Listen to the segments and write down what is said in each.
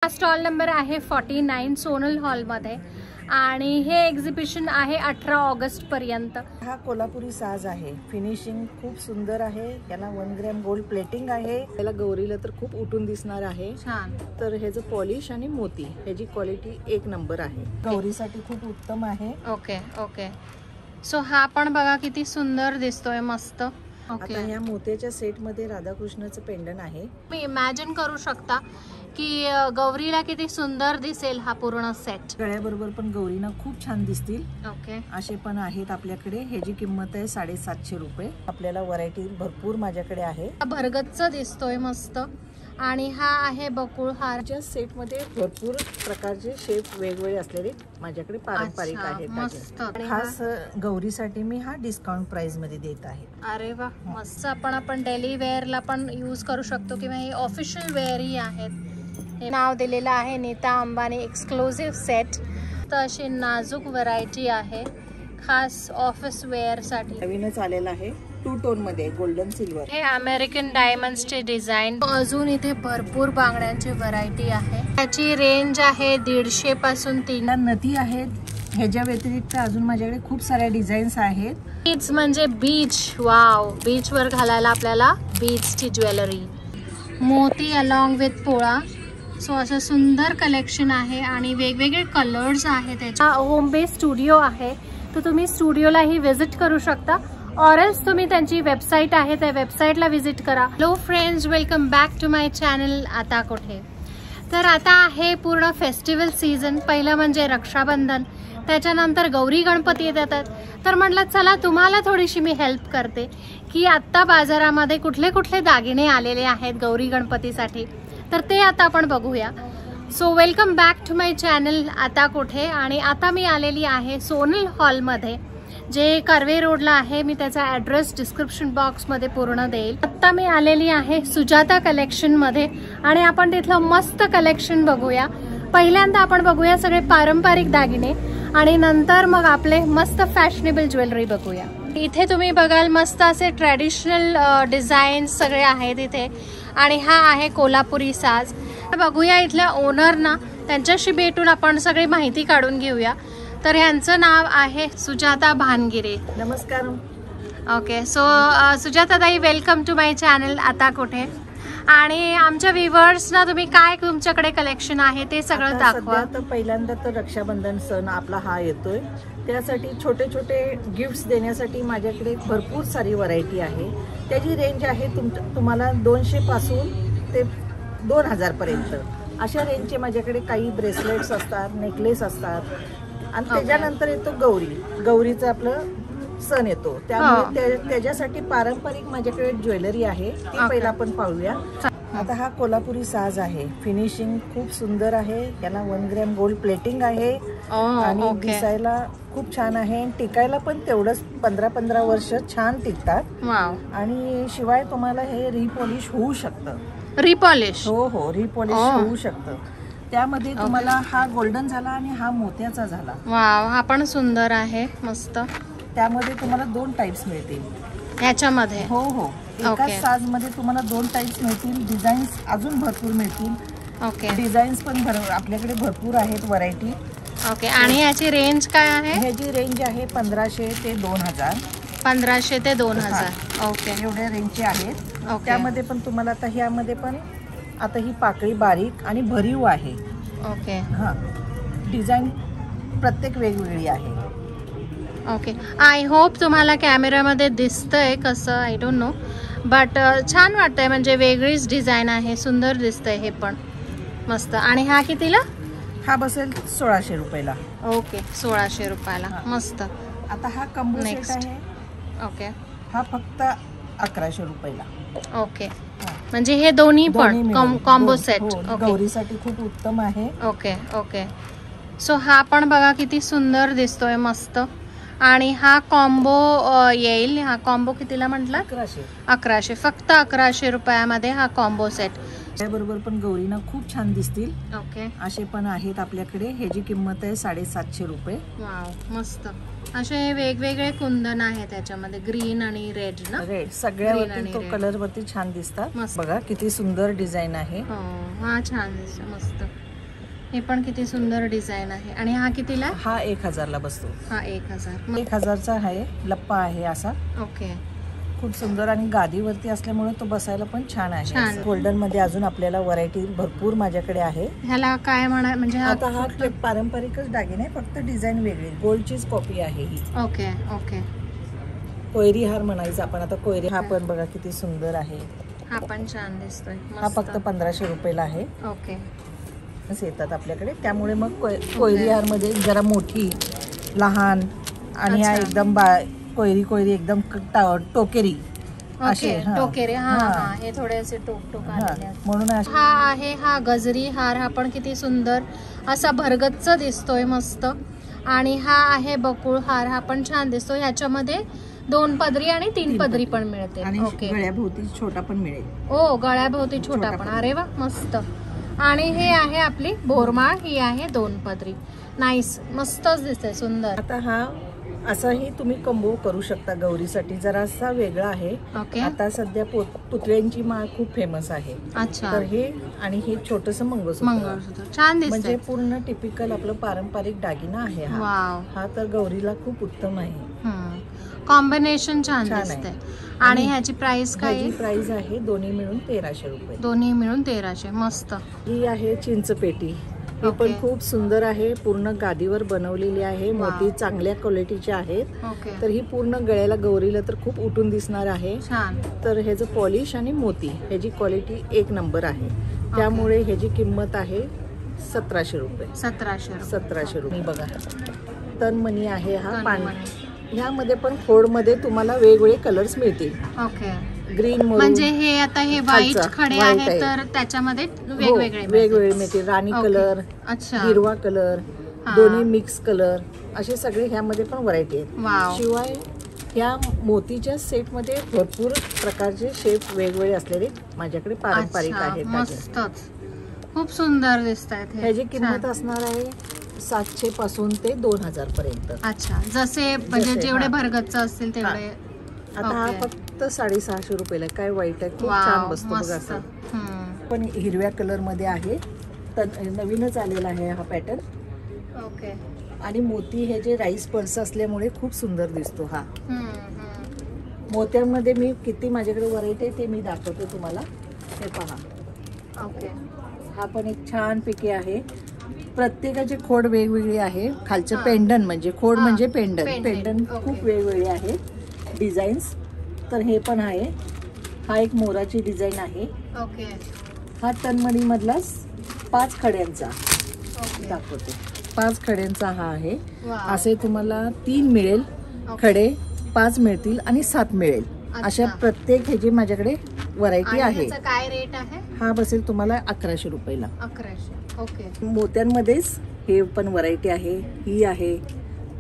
Stall number आहे 49 Sonal hall मध्ये आणि हे एक्झिबिशन आहे 18 ऑगस्ट पर्यंत। हा कोल्हापुरी साज आहे, फिनिशिंग खूप सुंदर आहे, याला 1 ग्रॅम गोल्ड प्लेटिंग आहे, याला गौरीला तर खूप उठून दिसणार आहे। छान, तर ह्याचं पॉलिश आणि मोती ह्याची क्वालिटी 1 नंबर आहे, गौरीसाठी खूप उत्तम आहे। ओके ओके, सो हा पण बघा किती सुंदर दिसतोय, मस्त। आता ह्या मोत्याच्या सेट मध्ये राधाकृष्णाचं पेंडन आहे। मी इमॅजिन करू शकता की गौरीला किती सुंदर दिसेल हा पूर्ण सेट। गळ्याबरोबर पण गौरीना खूप छान दिसतील। ओके, असे पण आहेत आपल्याकडे, ह्याची किंमत आहे 750 रुपये। आपल्याला व्हरायटी भरपूर माझ्याकडे आहे। भरगच्च दिसतोय, मस्त। आणि हा आहे बकुळ हारच्या सेट मध्ये भरपूर प्रकारचे शेप वेगवेगळे असलेले माझ्याकडे पारंपरिक आहेत, मस्त। खास गौरीसाठी मी हा डिस्काउंट प्राइस मध्ये देत आहे। अरे वा, मस्त। आपण डेली वेअर ला पण यूज करू शकतो किंवा हे ऑफिशियल वेअर ही आहेत। हे नाव दिलेलं आहे नीता अंबानी एक्सक्लुसिव्ह सेट। तर अशी नाजूक व्हरायटी आहे, खास ऑफिस वेअर साठी। नवीनच आलेला आहे, 2 टोन मध्ये गोल्डन सिल्वर। हे अमेरिकन डायमंड्स चे डिझाईन। अजून इथे भरपूर बांगड्यांची व्हरायटी आहे, त्याची रेंज आहे 150 पासून 3 नथी आहेत। ह्याच्या व्यतिरिक्त अजून माझ्याकडे खूप साऱ्या डिझाईन्स आहेत। बीच म्हणजे बीच, वाव, बीच वर घालायला आपल्याला बीचची ज्वेलरी, मोती अलॉंग विथ पोळा। सो असं सुंदर कलेक्शन आहे आणि वेगवेगळे कलर्स आहेत त्याच्या। होम बेस स्टुडिओ आहे, तर तुम्ही स्टुडिओलाही विजिट करू शकता, ऑरल्स तुम्ही त्यांची वेबसाईट आहे त्या वेबसाईटला विजिट करा। Hello friends, welcome back to my channel आता कुठे। तर आता आहे पूर्ण फेस्टिवल सीझन, पहिलं म्हणजे रक्षाबंधन, त्याच्यानंतर गौरी गणपती येतात। तर म्हटलं चला तुम्हाला थोडीशी मी हेल्प करते की आत्ता बाजारामध्ये कुठले कुठले दागिने आलेले आहेत गौरी गणपतीसाठी, तर ते आता आपण बघूया। So welcome back to my channel आता कुठे। आणि आता मी आलेली आहे सोनल हॉलमध्ये, जे कर्वे रोडला आहे। मी त्याचा ॲड्रेस डिस्क्रिप्शन बॉक्समध्ये पूर्ण देईल। आत्ता मी आलेली आहे सुजाता कलेक्शनमध्ये आणि आपण तिथलं मस्त कलेक्शन बघूया। पहिल्यांदा आपण बघूया सगळे पारंपरिक दागिने आणि नंतर मग आपले मस्त फॅशनेबल ज्वेलरी बघूया। इथे तुम्ही बघाल मस्त असे ट्रेडिशनल डिझाईन्स सगळे आहेत इथे। आणि हा आहे कोल्हापुरी साज। बघूया इथल्या ओनर ना, त्यांच्याशी भेटून आपण सगळी माहिती काढून घेऊया। तर यांचं नाव आहे सुजाता भानगिरे। नमस्कार। ओके, सो सुजाता ताई, वेलकम टू माय चॅनल आता कुठे। आणि आमच्या व्ह्युअर्स ना तुम्ही काय तुमच्याकडे कलेक्शन आहे ते सगळं दाखवा। तर पहिल्यांदा तर रक्षाबंधन सण आपला हा येतोय, त्यासाठी छोटे छोटे गिफ्ट्स देण्यासाठी माझ्याकडे भरपूर सारी व्हरायटी आहे। त्याची रेंज आहे तुम्हाला 200 पासून ते 2000 पर्यंत। अशा रेंजचे माझ्याकडे काही ब्रेसलेट्स असतात, नेकलेस असतात। आणि त्याच्यानंतर येतो गौरीचं आपलं सण येतो, त्यामुळे त्याच्यासाठी पारंपरिक माझ्याकडे ज्वेलरी आहे, ती पहिला आपण पाहूया। आता हा कोल्हापुरी साज आहे, फिनिशिंग खूप सुंदर आहे, याला 1 ग्रॅम गोल्ड प्लेटिंग आहे आणि दिसायला खूप छान आहे, टिकायला पण तेवढंच 15-15 वर्ष छान टिकतात। आणि शिवाय तुम्हाला हे रिपॉलिश होऊ शकतं। रिपॉलिश? हो, रिपॉलिश होऊ शकतं। त्यामध्ये तुम्हाला हा गोल्डन झाला आणि हा मोत्याचा झाला। वाव, हा पण सुंदर आहे, मस्त। त्यामध्ये तुम्हाला 2 टाइप्स मिळतील ह्याच्यामध्ये। हो, एकाच साज मध्ये तुम्हाला 2 टाइप्स मिळतील। डिझाईन्स अजून भरपूर मिळतील। ओके, डिझाईन्स पण आपल्याकडे भरपूर आहेत व्हरायटी। ओके, आणि याची रेंज काय आहे? ह्याची रेंज आहे 1500 ते 2000। 1500 ते 2000। ओके, एवढ्या रेंजचे आहेत। त्यामध्ये पण तुम्हाला आता ह्यामध्ये पण आता ही पाकळी बारीक आणि भरीव आहे। ओके, हा, डिझाईन प्रत्येक वेगवेगळी आहे। ओके, आय होप तुम्हाला कॅमेरामध्ये दिसतंय कसं, आय डोंट नो, बट छान वाटतंय, म्हणजे वेगळीच डिझाईन आहे, सुंदर दिसतंय हे पण, मस्त। आणि हा कितीला? हा बसेल 1600 रुपयाला। ओके, 1600 रुपयाला, मस्त। आता हा कॉम्बो सेट आहे। ओके, हा फक्त 1100 रुपयाला। ओके, म्हणजे हे दोन्ही पण कॉम्बो सेट गौरीसाठी खूप उत्तम आहे। ओके ओके, सो हा पण बघा किती सुंदर दिसतोय, मस्त। आणि हा कॉम्बो येईल, हा कॉम्बो कितीला म्हटलं? 1100, फक्त 1100 रुपयामध्ये हा कॉम्बो सेट। त्याबरोबर पण गौरीना खूप छान दिसतील। ओके, असे पण आहेत आपल्याकडे, ह्याची किंमत आहे 750 रुपये। वाव, मस्त। असे वेगवेगळे कुंदन आहे त्याच्यामध्ये, ग्रीन आणि रेड ना? रेड, सगळ्यावरती तो कलर वरती छान दिसतात। बघा किती सुंदर डिझाईन आहे। हा छान दिसतं, मस्त। हे पण किती सुंदर डिझाईन आहे. आणि हा कितीला? हा 1000ला बसतो. हा 1000. 1000चा आहे. लप्पा आहे असा. ओके. खूप सुंदर आणि गादीवरती असल्यामुळे तो बसायला पण छान आहे. गोल्डन मध्ये अजून आपल्याला व्हरायटी भरपूर माझ्याकडे आहे. ह्याला काय म्हणा म्हणजे आता हा पारंपरिकच दागिने, फक्त डिझाईन वेगळी, गोल्डचीच कॉपी आहे ही. Okay okay. कोयरी हार म्हणायचा आपण आता. कोयरी हा पण बघा किती सुंदर आहे. हा पण छान दिसतोय. हा फक्त 1500 रुपयाला आहे. ओके. येतात आपल्याकडे, त्यामुळे मग कोयरी हार मध्ये जरा मोठी, लहान आणि हा एकदम कोयरी कोयरी एकदम टोकेरी असे. टोकेरी. हा हे थोडेसे टोक आलेले आहेत म्हणून. हा आहे हा गजरी हार. हा पण किती सुंदर असा भरगच्च दिसतोय मस्त. आणि हा आहे बकुळ हार. हा पण छान दिसतो. ह्याच्यामध्ये 2 पदरी आणि 3 पदरी पण मिळते. ओके. गळ्याभोवती छोटा पण मिळेल. ओ गळ्याभोवती छोटा पण. अरे वा मस्त. आणि हे आहे आपली बोरमाळ. ही आहे 2 पदरी. नाईस, मस्तच दिसते, सुंदर. आता हा असाही तुम्ही कंबो करू शकता गौरीसाठी. जरासा वेगळा आहे. ओके. आता सध्या पुतळ्यांची माळ खूप फेमस आहे. अच्छा. तर हे आणि हे छोटस मंगळसूत्र छान दिसते. म्हणजे पूर्ण टिपिकल आपलं पारंपरिक दागिना आहे हा तर गौरीला खूप उत्तम आहे. कॉम्बिनेशन छान दिसते. आणि ह्याची प्राइस काय आहे? प्राइस आहे दोन्ही मिळून 1300 रुपये. दोन्ही मिळून 1300. मस्त. ही आहे चिंचपेटी. ही पण खूप सुंदर आहे. पूर्ण गादीवर बनवलेली आहे. मोती चांगल्या क्वालिटीचे आहेत. तर ही पूर्ण गळ्याला गौरीला तर खूप उठून दिसणार आहे. छान. तर ह्याचं पॉलिश आणि मोती ह्याची क्वालिटी 1 नंबर आहे. त्यामुळे ह्याची किंमत आहे 1700 रुपये. 1700 रुपये. बघा तनमणी आहे हा. ह्यामध्ये पण खोडमध्ये तुम्हाला वेगवेगळे कलर्स मिळतील. ओके. ग्रीन म्हणजे हे आता हे व्हाईट खडे आहेत तर त्याच्यामध्ये वेगवेगळे मिळतील. राणी कलर, हिरवा कलर, दोन्ही मिक्स कलर असे सगळे ह्यामध्ये पण व्हरायटी आहेत. शिवाय ह्या मोतीच्या सेट मध्ये भरपूर प्रकारचे शेप वेगवेगळे असलेले माझ्याकडे पारंपरिक आहेत. मस्तच, खूप सुंदर दिसतात. ह्याची किंमत असणार आहे 700 पासून ते 2000 पर्यंत. अच्छा. जसे म्हणजे जेवढे भरगच्च असतील तेवढे. आता हा फक्त 650 रुपयाला. काय वाईट आहे, खूप छान बसतो बघा. असं पण हिरव्या कलर मध्ये आहे. नवीनच आलेला आहे हा पॅटर्न. ओके. आणि मोती हे जे राईस पर्स असल्यामुळे खूप सुंदर दिसतो हा. मोत्यांमध्ये मी किती माझ्याकडे व्हरायटी आहे ते मी दाखवतो तुम्हाला. हे पहा. ओके. हा पण एक छान पिके आहे. प्रत्येकाचे खोड वेगवेगळे आहे. खालचे पेंडन म्हणजे खोड म्हणजे पेंडन खूप वेगवेगळे आहे डिझाईन्स. तर हे पण आहे. हा एक मोराची डिझाईन आहे. ओके. हा तनमणी मधला 5 खड्यांचा दाखवते. 5 खड्यांचा हा आहे. असे तुम्हाला 3 मिळेल खडे, 5 मिळतील आणि 7 मिळेल. अशा प्रत्येक ह्याची माझ्याकडे व्हरायटी आहे. काय रेट आहे? हा बसेल तुम्हाला 1100 रुपयाला. 1100. ओके. मोत्यांमध्येच हे पण व्हरायटी आहे. ही आहे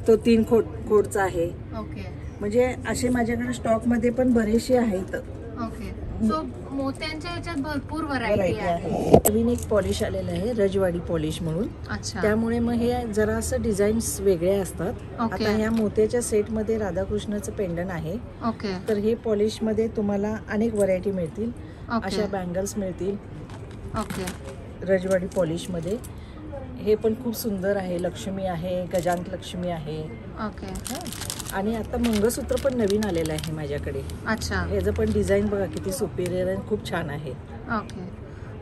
तो 3 खोडचा आहे. ओके. म्हणजे असे माझ्याकडे स्टॉक मध्ये पण बरेचसे आहेत. ओके. सो मोत्यांच्या ह्याच्यात भरपूर व्हरायटी आहे. नवीन एक पॉलिश आलेलं आहे, रजवाडी पॉलिश म्हणून. अच्छा. त्यामुळे मग हे जरासं डिझाईन्स वेगळे असतात. आता ह्या मोत्याच्या सेट मध्ये राधाकृष्णाचं पेंडन आहे. ओके. तर हे पॉलिश मध्ये तुम्हाला अनेक व्हरायटी मिळतील. अशा बँगल्स मिळतील. ओके. रजवाडी पॉलिश मध्ये हे पण खूप सुंदर आहे. लक्ष्मी आहे, गजांत लक्ष्मी आहे. ओके. आणि आता मंगळसूत्र पण नवीन आलेलं आहे माझ्याकडे. अच्छा. ह्याचं पण डिझाईन बघा किती सुपेरियर आणि खूप छान आहे. ओके.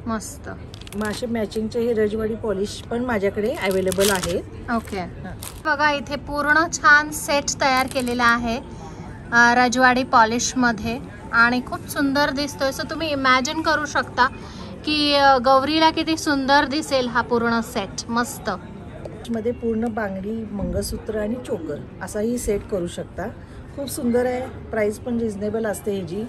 मस्त. मग असे मॅचिंगचे हे रजवाडी पॉलिश पण माझ्याकडे अवेलेबल आहे. ओके. बघा इथे पूर्ण छान सेट तयार केलेला आहे रजवाडी पॉलिश मध्ये आणि खूप सुंदर दिसतोय. सो तुम्ही इमॅजिन करू शकता की गौरीला किती सुंदर दिसेल हा पूर्ण सेट. मस्त. मध्ये पूर्ण बांगडी, मंगळसूत्र आणि चोकर असाही सेट करू शकता. खूप सुंदर आहे. प्राइस पण रिझनेबल असते ह्याची.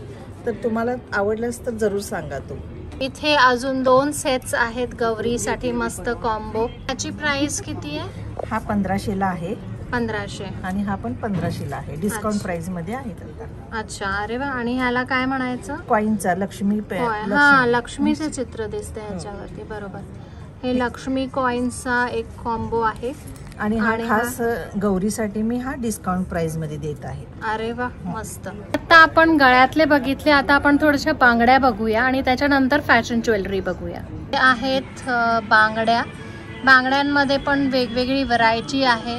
तर तुम्हाला आवडल्यास तर जरूर सांगा. तो इथे अजून 2 सेट्स आहेत गौरीसाठी मस्त कॉम्बो. त्याची प्राइस किती आहे? हा 1500 ला आहे. 1500. आणि हा पण 1500 ला आहे. डिस्काउंट प्राइस मध्ये आहे आता. अच्छा. अरे वा. आणि ह्याला काय म्हणायचं? कॉइनचा लक्ष्मी. हा, लक्ष्मीचे चित्र दिसते ह्याच्यावरती. बरोबर. हे लक्ष्मी कॉइन्सचा एक कॉम्बो आहे. आणि हा खास गौरीसाठी मी हा डिस्काउंट प्राइस मध्ये देत आहे. अरे वा, मस्त. आता आपण गळ्यातले बघितले. आता आपण थोड्याशा बांगड्या बघूया आणि त्याच्यानंतर फॅशन ज्वेलरी बघूया. आहेत बांगड्या बांगड्यांमध्ये पण वेगवेगळी व्हरायटी आहे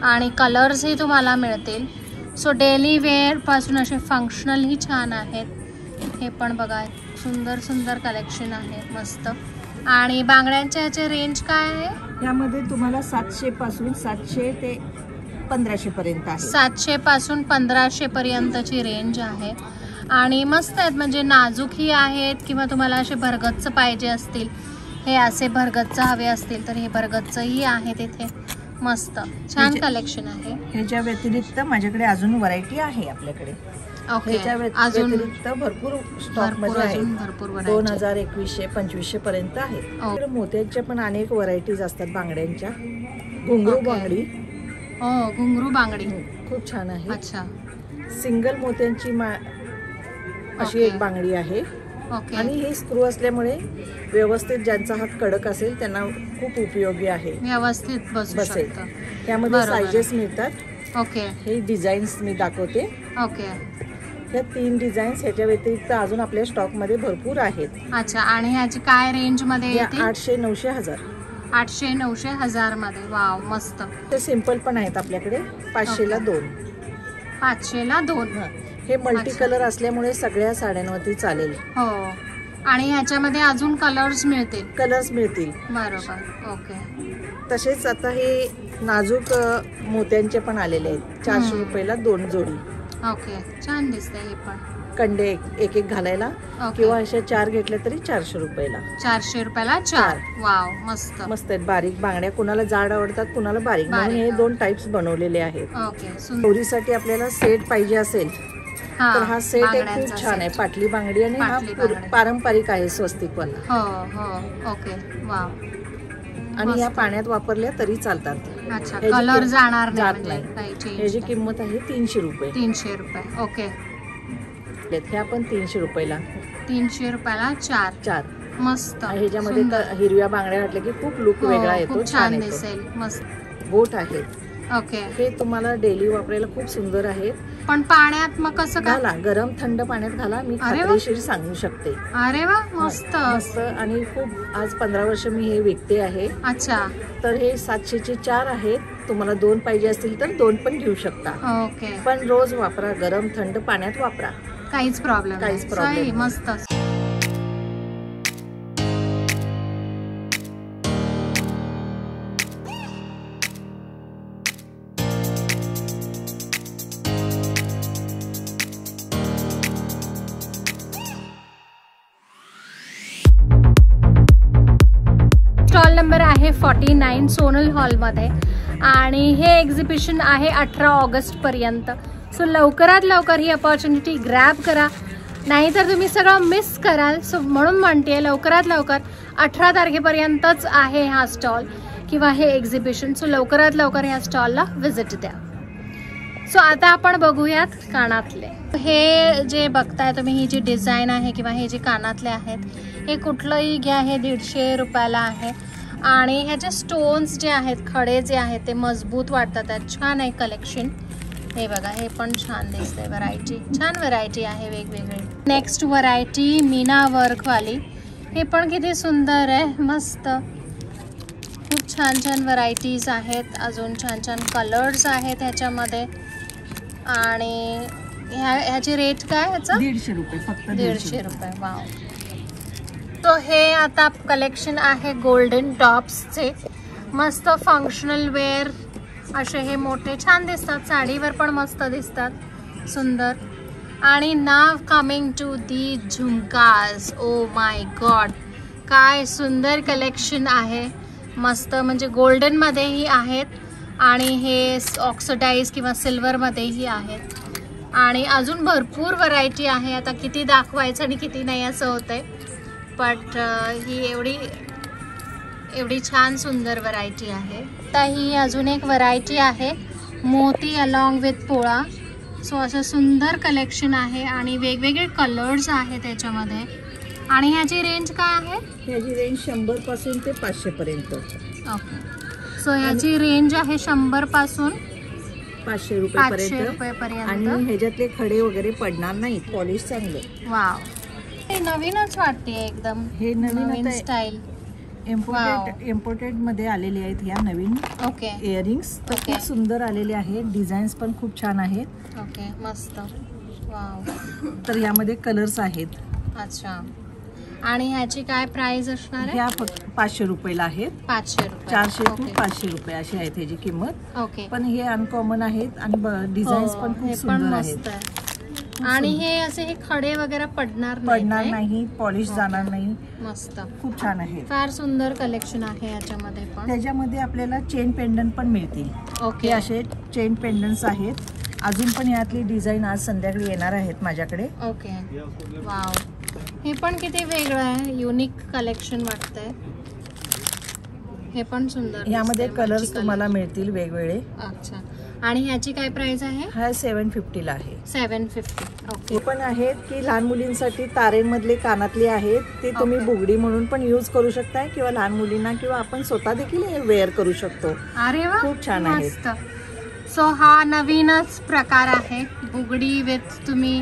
आणि कलर्सही तुम्हाला मिळतील. सो डेली वेअरपासून असे फंक्शनलही छान आहेत. हे पण बघा, सुंदर सुंदर कलेक्शन आहे मस्त. आणि बांगड्यांच्या ह्याचे रेंज काय आहे? यामध्ये तुम्हाला 700 पासून 700 ते 1500 पर्यंत आहे. 700 पासून 1500 पर्यंतची रेंज आहे आणि मस्त आहेत. म्हणजे नाजूकही आहेत किंवा तुम्हाला असे भरगच्च पाहिजे असतील, हे असे भरगच्च हवे असतील तर हे भरगच्चही आहे तिथे. मस्त छान कलेक्शन आहे. ह्याच्या व्यतिरिक्त माझ्याकडे अजून व्हरायटी आहे आपल्याकडे. ह्याच्या व्यतिरिक्त भरपूर स्टॉक मध्ये आहे. 2000, 2100, 2500 पर्यंत आहे. मोत्यांच्या पण अनेक व्हरायटीज असतात बांगड्यांच्या. घुंगरू बांगडी. घुंगरू बांगडी खूप छान आहे. अच्छा. सिंगल मोत्यांची अशी एक बांगडी आहे. आणि हे स्क्रू असल्यामुळे व्यवस्थित ज्यांचा हात कडक असेल त्यांना खूप उपयोगी आहे. व्यवस्थित बसेल. त्यामध्ये साइजेस मिळतात. ओके. हे डिझाईन्स मी दाखवते. ओके. ह्या 3 डिझाईन्स. ह्याच्या व्यतिरिक्त अजून आपल्या स्टॉक मध्ये भरपूर आहेत. अच्छा. आणि ह्याची काय रेंज मध्ये येते? 800, 900, 1000. 800, 900, 1000 मध्ये. वाव मस्त. ते सिंपल पण आहेत आपल्याकडे. 500 ला 2. 500 ला 2. हे मल्टी कलर असल्यामुळे सगळ्या साड्यांवरती चालेल. हो. आणि ह्याच्यामध्ये अजून कलर्स मिळतील. बरोबर. ओके. तसेच आता हे नाजूक मोत्यांचे पण आलेले आहेत. 400 रुपयाला 2 जोडी. ओके. छान दिसते. हे पण कंडे एक घालायला किंवा अशा 4 घेतल्या तरी 400 रुपयाला. 400 रुपयाला 4. वाव मस्त. मस्त आहेत. बारीक बांगड्या, कुणाला जाड आवडतात कुणाला बारीक, म्हणून हे 2 टाइप्स बनवलेले आहेत. ओके. गौरीसाठी आपल्याला सेट पाहिजे असेल तर हा सेट एक खूप छान आहे. पाटली बांगडी आणि हा पारंपरिक आहे स्वस्तिकवाला. हो. ओके. वाव. आणि या पाण्यात वापरल्या तरी चालतात. अच्छा. कलर जाणार नाही. ह्याची किंमत आहे 300 रुपये. 300 रुपये. ओके. हे आपण 300 रुपयाला. 300 रुपयाला 4. मस्त. ह्याच्यामध्ये हिरव्या बांगड्या घातल्या की खूप लुक वेगळा येतो. छान दिसेल. मस्त. बोट आहे. ओके. हे तुम्हाला डेली वापरायला खूप सुंदर आहे. पण पाण्यात मग कसं घाला, गरम थंड पाण्यात घाला. मी खात्रीशीर सांगू शकते. अरे वा. मस्त. आणि खूप आज 15 वर्ष मी हे विकते आहे. अच्छा. तर हे 700 चे 4 आहेत. तुम्हाला 2 पाहिजे असतील तर 2 पण घेऊ शकता. ओके. पण रोज वापरा, गरम थंड पाण्यात वापरा. काहीच प्रॉब्लेम. मस्त. स्टॉल नंबर आहे 49 सोनल हॉलमध्ये आणि हे एक्झिबिशन आहे 18 ऑगस्ट पर्यंत. सो लवकरात लवकर ही अपॉर्च्युनिटी ग्रॅब करा, नाहीतर तुम्ही सगळं मिस कराल. सो म्हणून म्हणते लवकरात लवकर 18 तारखेपर्यंतच आहे हा स्टॉल किंवा हे एक्झिबिशन. सो लवकरात लवकर ह्या स्टॉलला व्हिजिट द्या. सो आता आपण बघूयात कानातले. हे जे बघताय तुम्ही, ही जी डिझाईन आहे किंवा हे जे कानातले आहेत, हे कुठलंही घ्या, हे 150 रुपयाला आहे. आणि ह्याचे स्टोन्स जे आहेत, खडे जे आहेत, ते मजबूत वाटतात. छान आहे कलेक्शन. हे बघा, हे पण छान दिसतंय. व्हरायटी, छान व्हरायटी आहे वेगवेगळी. नेक्स्ट व्हरायटी मीना वर्कवाली. हे पण किती सुंदर आहे. मस्त. खूप छान छान व्हरायटीज आहेत. अजून छान छान कलर्स आहेत ह्याच्यामध्ये. आणि ह्याची रेट काय ह्याचं? 150 रुपये. फक्त 150 रुपये. वाव. तो हे आता कलेक्शन आहे गोल्डन टॉप्सचे. मस्त फंक्शनल वेअर असे हे मोठे छान दिसतात. साडीवर पण मस्त दिसतात. सुंदर. आणि नाव coming to the jhumkas. Oh my God, काय सुंदर कलेक्शन आहे. मस्त. म्हणजे गोल्डनमध्येही आहेत आणि हे ऑक्सिडाइज किंवा सिल्वरमध्येही आहेत. आणि अजून भरपूर व्हरायटी आहे. आता किती दाखवायचं आणि किती नाही असं होतंय. बट ही एवढी छान सुंदर व्हरायटी आहे. आता ही अजून एक व्हरायटी आहे मोती अलॉंग विथ पोळा. सो असं सुंदर कलेक्शन आहे आणि वेगवेगळे कलर्स आहेत त्याच्यामध्ये. आणि ह्याची रेंज काय आहे? ह्याची रेंज 100 पासून ते 500 पर्यंत. ओके. सो ह्याची रेंज आहे 100 पासून 500 रुपयापर्यंत. आणि ह्याच्यातले खडे वगैरे पडणार नाहीत. पॉलिश चांगलं. वाव. हे नवीनच वाटते एकदम. हे नवीन स्टाईल. इम्पोर्टेड मध्ये आलेले आहेत ह्या नवीन ओके इयरिंग्स. तर खूप सुंदर आलेले आहेत, डिझाईन्स पण खूप छान आहेत. ओके मस्त. वाव. तर यामध्ये कलर्स आहेत. अच्छा. आणि ह्याची काय प्राइस असणार आहे? ह्या फक्त 500 रुपयाला आहेत. 500 रुपये. 400 to 500 रुपये अशी आहे त्याची किंमत. ओके. पण हे अनकॉमन आहेत आणि डिझाईन्स पण खूप सुंदर आहेत. आणि हे असे हे खडे वगैरे पडणार नाही, पॉलिश जाणार नाही. मस्त, खूप छान आहे. फार सुंदर कलेक्शन आहे याच्यामध्ये. पण त्याच्यामध्ये आपल्याला चेन पेंडंट पण मिळतील. ओके. असे चेन पेंडंट्स आहेत. अजून पण यातली डिझाईन आज संध्याकाळी येणार आहेत माझ्याकडे. ओके. वाव. हे पण किती वेगळं आहे, युनिक कलेक्शन वाटतंय. हे पण सुंदर. यामध्ये कलर्स तुम्हाला मिळतील वेगवेगळे. अच्छा. आणि ह्याची काय प्राइस आहे? हा 750 ला आहे. 750. ओके. पण आहेत की लहान मुलींसाठी तारेमधले कानातले आहेत, ते तुम्ही बुगडी म्हणून पण यूज करू शकताय किंवा लहान मुलींना किंवा आपण स्वतः देखील हे वेअर करू शकतो. अरे वा, खूप छान आहे. सो हा नवीनच प्रकार आहे, बुगडी विथ तुम्ही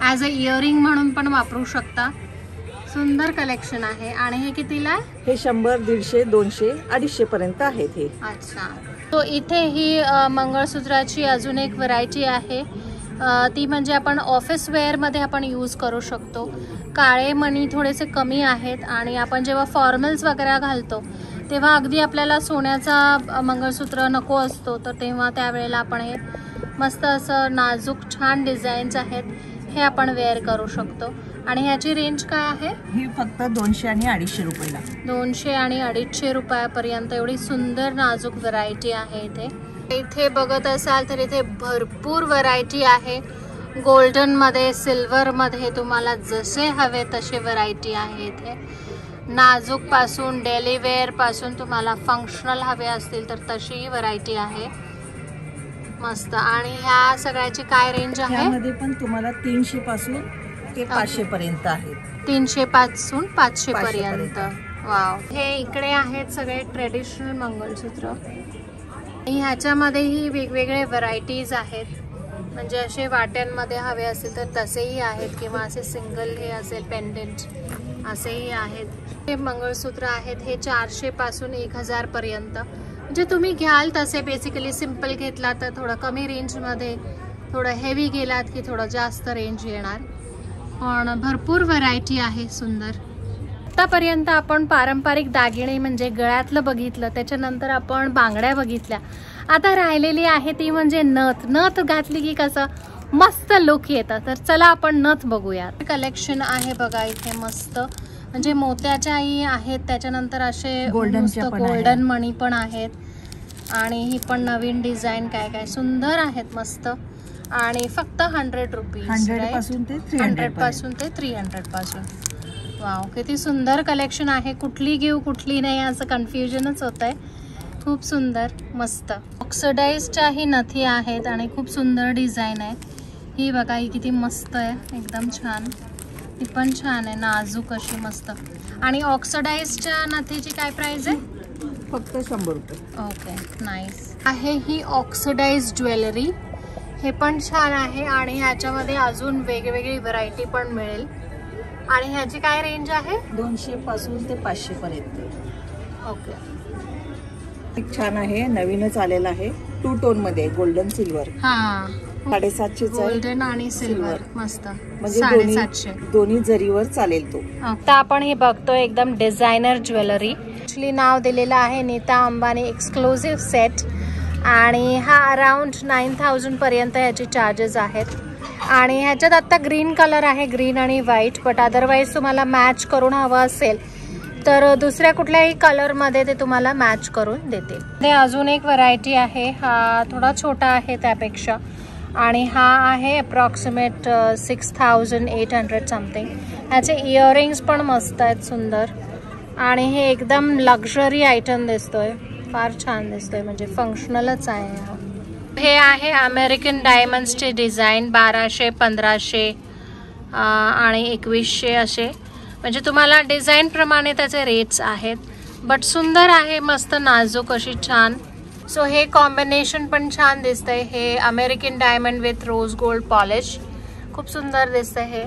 ॲज अ इयरिंग म्हणून पण वापरू शकता. सुंदर कलेक्शन आहे. आणि हे कितीला आहे? हे 100, 150, 200, 250 पर्यंत आहेत हे. अच्छा. तो इथे ही मंगळसूत्राची अजून एक व्हरायटी आहे, ती म्हणजे आपण ऑफिस वेअरमध्ये आपण यूज करू शकतो. काळे मणी थोडेसे कमी आहेत आणि आपण जेव्हा फॉर्मल्स वगैरे घालतो तेव्हा अगदी आपल्याला सोन्याचा मंगळसूत्र नको असतो, तर तेव्हा त्यावेळेला आपण हे मस्त असं नाजूक छान डिझाईन्स आहेत, हे आपण वेअर करू शकतो. आणि ह्याची रेंज काय आहे? ही फक्त 200 आणि 250 रुपयाला. 200 आणि 250 रुपयापर्यंत एवढी सुंदर नाजूक व्हरायटी आहे इथे. इथे बघत असाल तर इथे भरपूर व्हरायटी आहे. गोल्डनमध्ये, सिल्वरमध्ये तुम्हाला जसे हवे तसे व्हरायटी आहे इथे. नाजूक पासून डेली वेअर पासून तुम्हाला फंक्शनल हवे असतील तर तशीही व्हरायटी आहे. मस्त. आणि ह्या सगळ्याची काय रेंज आहे? यामध्ये पण तुम्हाला 300 पासून ते 500 पर्यंत आहे. 300 पासून 500 पर्यंत. वाव. हे इकडे आहेत सगळे ट्रेडिशनल मंगळसूत्र. ह्याच्यामध्येही वेगवेगळे व्हरायटीज आहेत, म्हणजे असे वाट्यांमध्ये हवे असतील तर तसेही आहेत किंवा असे सिंगल हे असेल पेंडेंट असेही आहेत. हे मंगळसूत्र आहेत, हे 400 पासून 1000 पर्यंत. म्हणजे तुम्ही घ्याल तसे. बेसिकली सिंपल घेतला तर थोडं कमी रेंजमध्ये, थोडं हेवी गेलात की थोडं जास्त रेंज येणार. पण भरपूर व्हरायटी आहे सुंदर. आतापर्यंत आपण पारंपरिक दागिने म्हणजे गळ्यातलं बघितलं, त्याच्यानंतर आपण बांगड्या बघितल्या. आता राहिलेली आहे ती म्हणजे नथ. नथ घातली की कसं मस्त लुक येतं. तर चला आपण नथ बघूया. कलेक्शन आहे बघा इथे मस्त, म्हणजे मोत्याच्याही आहेत, त्याच्यानंतर असे गोल्डन मणी पण आहेत. आणि ही पण नवीन डिझाईन काय काय सुंदर आहेत मस्त. आणि फक्त 100 रुपीज. 100 पासून ते 300 पासून. वाव, किती सुंदर कलेक्शन आहे. कुठली घेऊ कुठली नाही असं कन्फ्युजनच होत आहे. खूप सुंदर मस्त. ऑक्सिडाइजच्याही नथी आहेत आणि खूप सुंदर डिझाईन आहे. ही बघा, ही किती मस्त आहे, एकदम छान. ही पण छान आहे, नाजूक अशी मस्त. आणि ऑक्सिडाइजच्या नथीची काय प्राइस आहे? फक्त 100 रुपये. ओके, नाईस आहे. ही ऑक्सिडाइज ज्वेलरी, हे पण छान आहे. आणि ह्याच्यामध्ये अजून वेगवेगळी व्हरायटी पण मिळेल. आणि ह्याची काय रेंज आहे? 200 पासून ते 500 पर्यंत. ओके. एक छान आहे, नवीनच आलेला आहे. 2 टोन मध्ये गोल्डन सिल्वर. हा, 750 गोल्डन आणि सिल्वर. मस्त, म्हणजे 750. दोन्ही जरीवर चालेल तो. आता आपण हे बघतोय एकदम डिझायनर ज्वेलरी. ऍक्च्युली नाव दिलेलं आहे नीता अंबानी एक्सक्लुझिव्ह सेट. आणि हा अराउंड 9000 पर्यंत ह्याचे चार्जेस आहेत. आणि ह्याच्यात आता ग्रीन कलर आहे, ग्रीन आणि व्हाईट. बट अदरवाईज तुम्हाला मॅच करून हवं असेल तर दुसऱ्या कुठल्याही कलरमध्ये ते तुम्हाला मॅच करून देतील. ते अजून एक व्हरायटी आहे, हा थोडा छोटा आहे त्यापेक्षा. आणि हा आहे अप्रॉक्सिमेट 6800 समथिंग. ह्याचे इयरिंग्स पण मस्त आहेत, सुंदर. आणि हे एकदम लक्झरी आयटम दिसतोय, फार छान दिसतोय, म्हणजे फंक्शनलच आहे हा. हे आहे अमेरिकन डायमंड्सचे डिझाईन. 1200, 1500 आणि 2100 असे, म्हणजे तुम्हाला डिझाईन प्रमाणे त्याचे रेट्स आहेत. बट सुंदर आहे, मस्त नाजूक अशी छान. सो हे कॉम्बिनेशन पण छान दिसतंय. हे American diamond with rose gold polish, खूप सुंदर दिसतंय हे.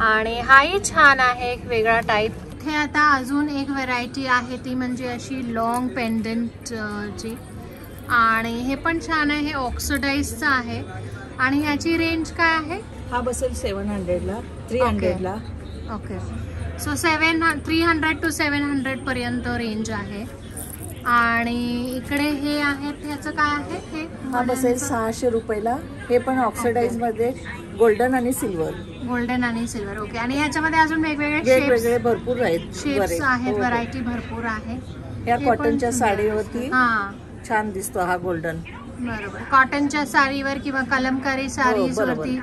आणि हाही छान आहे, वेगळा टाईप. इथे आता अजून एक व्हरायटी आहे ती म्हणजे अशी लॉंग पेंडंट ची, आणि हे पण छान आहे. हे ऑक्सिडाइजचं आहे आणि ह्याची रेंज काय आहे? हा बसेल 700 ला, 300 ला. ओके, सो 300 to 700 पर्यंत रेंज आहे. आणि इकडे हे आहेत, ह्याचं काय आहे? हे हा बसेल 600 रुपयाला. हे पण ऑक्सिडाइज मध्ये गोल्डन आणि सिल्वर. गोल्डन आणि सिल्वर. ओके, आणि ह्याच्यामध्ये अजून वेगवेगळे भरपूर आहेत, शेप्स आहेत, व्हरायटी भरपूर आहे. या कॉटनच्या साडीवरती हा छान दिसतो हा गोल्डन. बरोबर, कॉटनच्या साडीवर किंवा कलमकारी साडीज वरती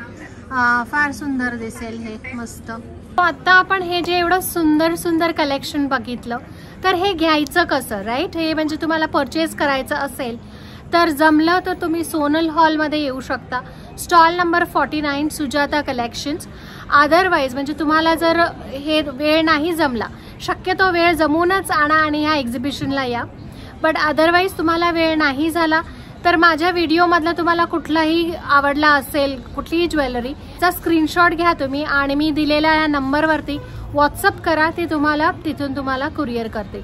फार सुंदर दिसेल हे. मस्त. आता आपण हे जे एवढं सुंदर सुंदर कलेक्शन बघितलं, तर हे घ्यायचं कसं, राईट? हे म्हणजे तुम्हाला परचेस करायचं असेल तर जमलं तर तुम्ही सोनल हॉलमध्ये येऊ शकता. Stall number 49 Sujata collections. Otherwise म्हणजे तुम्हाला जर हे वेळ नाही जमला, शक्यतो वेळ जमूनच आणा आणि ह्या एक्झिबिशनला या. बट अदरवाईज तुम्हाला वेळ नाही झाला तर माझ्या व्हिडिओमधला तुम्हाला कुठलाही आवडला असेल, कुठलीही ज्वेलरी, चा स्क्रीनशॉट घ्या तुम्ही आणि मी दिलेल्या या नंबरवरती व्हॉट्सअप करा. ते तुम्हाला तिथून तुम्हाला कुरिअर करते.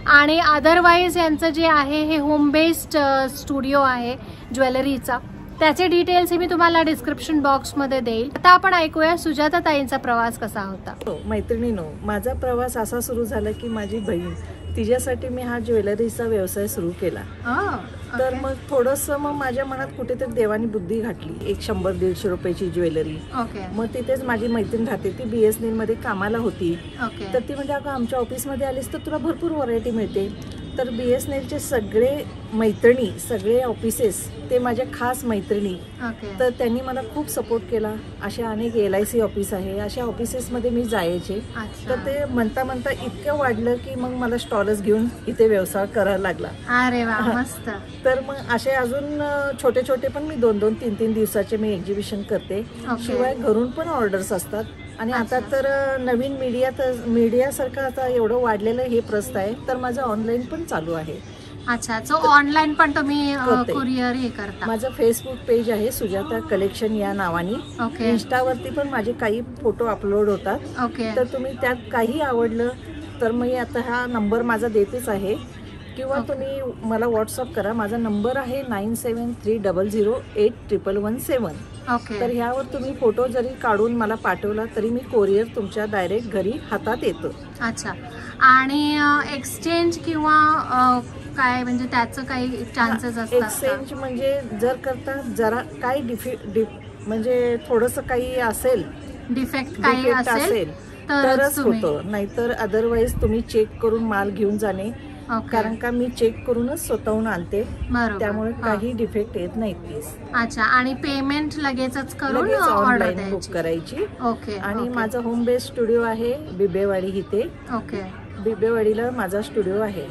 आणि अदरवाईज यांचं जे आहे हे होम बेस्ड स्टुडिओ आहे ज्वेलरीचा, त्याचे डिटेल्स मी तुम्हाला डिस्क्रिप्शन बॉक्समध्ये देईल. आता आपण ऐकूया सुजाता ताईंचा प्रवास कसा होता. मैत्रिणीनो, माझा प्रवास असा सुरू झाला की माझी बहीण, तिच्यासाठी मी हा ज्वेलरीचा व्यवसाय सुरू केला. तर मग थोडंसं मग माझ्या मनात कुठेतरी देवानी बुद्धी घातली. एक 100-150 रुपयाची ज्वेलरी. मग तिथेच माझी मैत्रीण राहते, ती BSNL मध्ये कामाला होती. तर ती म्हणजे अगं आमच्या ऑफिसमध्ये आलीस तर तुला भरपूर व्हरायटी मिळते. तर BSNLचे सगळे मैत्रिणी, सगळे ऑफिसेस ते माझ्या खास मैत्रिणी. तर त्यांनी मला खूप सपोर्ट केला. अशा अनेक LIC ऑफिस आहे, अशा ऑफिसेसमध्ये मी जायचे. तर ते म्हणता म्हणता इतकं वाढलं की मग मला स्टॉलच घेऊन इथे व्यवसाय करायला लागला. अरे वा, मस्त. तर मग असे अजून छोटे छोटे पण मी 2-2, 3-3 दिवसाचे मी एक्झिबिशन करते. शिवाय घरून पण ऑर्डर्स असतात. आणि आता तर नवीन मीडियासारखं आता एवढं वाढलेलं हे प्रस्त आहे, तर माझं ऑनलाईन पण चालू आहे. अच्छा, सो ऑनलाईन पण तुम्ही कुरिअर हे करता? माझं फेसबुक पेज आहे सुजाता कलेक्शन या नावाने. इंस्टावरती पण माझे काही फोटो अपलोड होतात. तर तुम्ही त्यात काही आवडलं तर मी आता हा नंबर माझा देतेच आहे, किंवा तुम्ही मला व्हॉट्सअप करा. माझा नंबर आहे 9730081117. तर ह्यावर तुम्ही फोटो जरी काढून मला पाठवला तरी मी कोरिअर तुमच्या डायरेक्ट घरी हातात येतो. अच्छा, आणि एक्सचेंज किंवा काय म्हणजे त्याचं काही चान्सेस असतात? एक्सचेंज म्हणजे जर करता जरा काही म्हणजे थोडंसं काही असेल, डिफेक्ट काही असेल तरच होतं, नाहीतर अदरवाईज तुम्ही चेक करून माल घेऊन जाणे. कारण का मी चेक करूनच स्वतःहून आणते, त्यामुळे काही डिफेक्ट येत नाही प्लीज. अच्छा, आणि पेमेंट लगेचच करून ऑनलाईन बुक करायची. आणि माझा होम बेस्ड स्टुडिओ आहे बिबेवाडी इथे. बिबेवाडीला माझा स्टुडिओ आहे,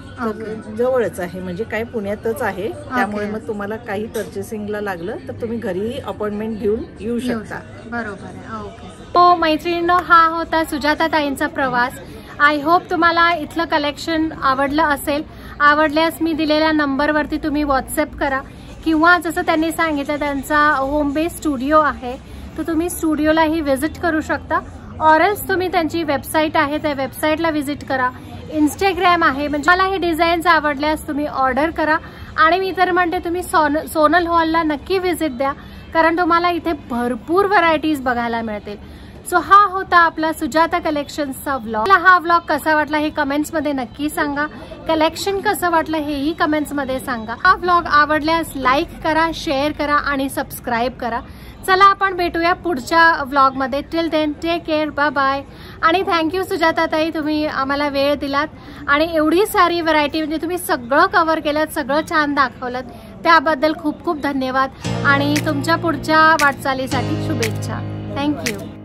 जवळच आहे, म्हणजे काय पुण्यातच आहे. त्यामुळे मग तुम्हाला काही पर्चेसिंगला लागलं तर तुम्ही घरी अपॉइंटमेंट घेऊन येऊ शकता. बरोबर आहे. ओके. तो मैत्रिणींनो, हा होता सुजाता ताईंचा प्रवास. आय होप तुम्हाला इथलं कलेक्शन आवडलं असेल. आवडल्यास मी दिलेल्या नंबरवरती तुम्ही व्हॉट्सअप करा, किंवा जसं त्यांनी सांगितलं त्यांचा होम बेस्ड स्टुडिओ आहे, तर तुम्ही स्टुडिओलाही व्हिजिट करू शकता. ऑरल्स तुम्ही त्यांची वेबसाईट आहे त्या वेबसाईटला व्हिजिट करा. इंस्टाग्राम आहे, म्हणजे मला हे डिझाईन्स आवडल्यास तुम्ही ऑर्डर करा. आणि मी तर म्हणते तुम्ही सोनल हॉलला नक्की व्हिजिट द्या, कारण तुम्हाला इथे भरपूर व्हरायटीज बघायला मिळतील. सो हा होता आपला सुजाता कलेक्शन्सचा व्लॉग. हा व्लॉग कसा वाटला हे कमेंट्स मध्ये नक्की सांगा. कलेक्शन कसं वाटलं हेही कमेंट्स मध्ये सांगा. हा व्लॉग आवडल्यास लाईक करा, शेअर करा आणि सबस्क्राईब करा. चला आपण भेटूया पुढच्या व्लॉग मध्ये. Till then take care, bye bye. आणि थँक्यू सुजाता ताई, तुम्ही आम्हाला वेळ दिलात आणि एवढी सारी व्हरायटी, म्हणजे तुम्ही सगळं कव्हर केलं, सगळं छान दाखवलं, त्याबद्दल खूप खूप धन्यवाद. आणि तुमच्या पुढच्या वाटचालीसाठी शुभेच्छा. थँक्यू.